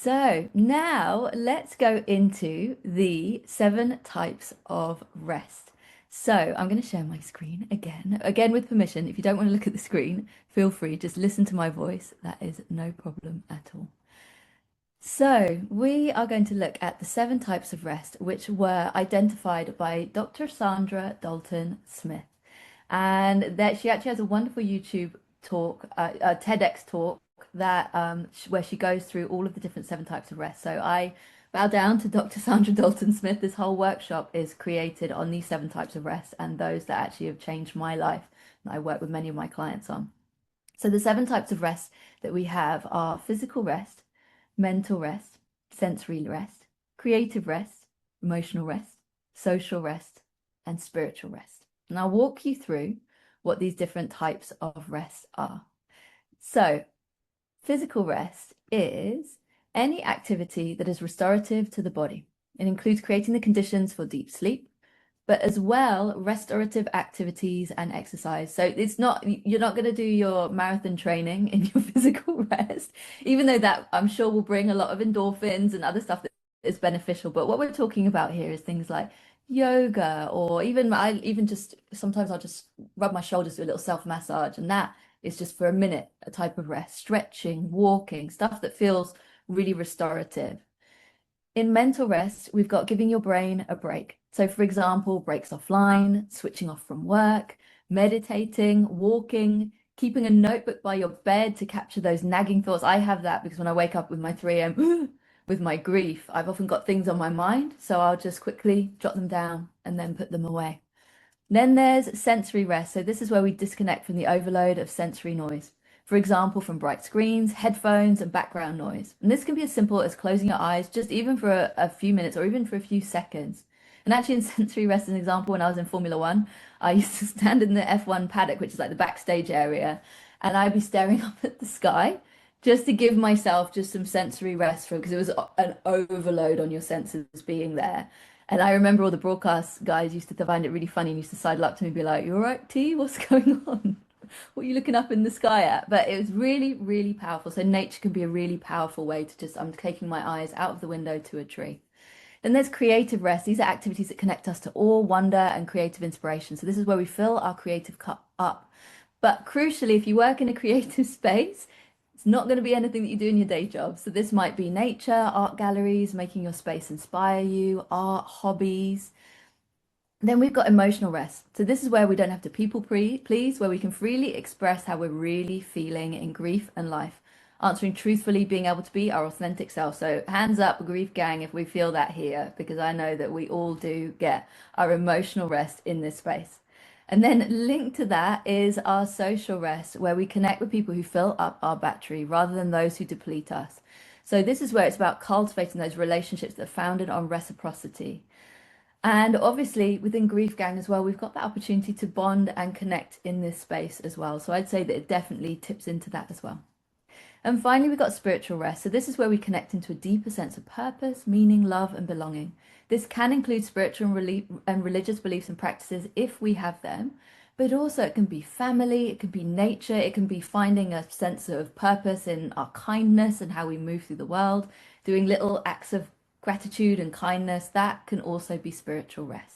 So now let's go into the 7 types of rest. So I'm going to share my screen again with permission. If you don't want to look at the screen, feel free, just listen to my voice. That is no problem at all. So we are going to look at the 7 types of rest, which were identified by Dr. Sandra Dalton Smith. And that she actually has a wonderful YouTube talk, a TEDx talk that where she goes through all of the different 7 types of rest. So I bow down to Dr. Sandra Dalton Smith. This whole workshop is created on these 7 types of rest and those that actually have changed my life and I work with many of my clients on. So the 7 types of rest that we have are physical rest, mental rest, sensory rest, creative rest, emotional rest, social rest, and spiritual rest. And I'll walk you through what these different types of rest are. So, physical rest is any activity that is restorative to the body. It includes creating the conditions for deep sleep, but as well restorative activities and exercise. So you're not going to do your marathon training in your physical rest, even though that I'm sure will bring a lot of endorphins and other stuff that is beneficial. But what we're talking about here is things like yoga, or even just sometimes I'll just rub my shoulders, do a little self massage, and that is just for a minute, a type of rest, stretching, walking, stuff that feels really restorative. In mental rest, we've got giving your brain a break. So, for example, breaks offline, switching off from work, meditating, walking, keeping a notebook by your bed to capture those nagging thoughts. I have that because when I wake up with my 3 a.m. with my grief, I've often got things on my mind. So I'll just quickly jot them down and then put them away. Then there's sensory rest. So this is where we disconnect from the overload of sensory noise. For example, from bright screens, headphones, and background noise. And this can be as simple as closing your eyes, just even for a few minutes or even for a few seconds. And actually, in sensory rest, as an example, when I was in Formula One, I used to stand in the F1 paddock, which is like the backstage area, and I'd be staring up at the sky just to give myself just some sensory rest from because it was an overload on your senses being there. And I remember all the broadcast guys used to find it really funny and used to sidle up to me and be like, "You all right, T? What's going on? What are you looking up in the sky at?" But it was really, really powerful. So nature can be a really powerful way to just, I'm taking my eyes out of the window to a tree. Then there's creative rest. These are activities that connect us to awe, wonder, and creative inspiration. So this is where we fill our creative cup up. But crucially, if you work in a creative space, it's not going to be anything that you do in your day job. So this might be nature, art galleries, making your space inspire you, art, hobbies. Then we've got emotional rest. So this is where we don't have to please, where we can freely express how we're really feeling in grief and life, answering truthfully, being able to be our authentic self. So hands up, grief gang, if we feel that here, because I know that we all do get our emotional rest in this space. And then linked to that is our social rest, where we connect with people who fill up our battery rather than those who deplete us. So this is where it's about cultivating those relationships that are founded on reciprocity. And obviously within Grief Gang as well, we've got that opportunity to bond and connect in this space as well. So I'd say that it definitely tips into that as well. And finally, we've got spiritual rest. So this is where we connect into a deeper sense of purpose, meaning, love, and belonging. This can include spiritual and religious beliefs and practices if we have them, but also it can be family, it can be nature, it can be finding a sense of purpose in our kindness and how we move through the world, doing little acts of gratitude and kindness. That can also be spiritual rest.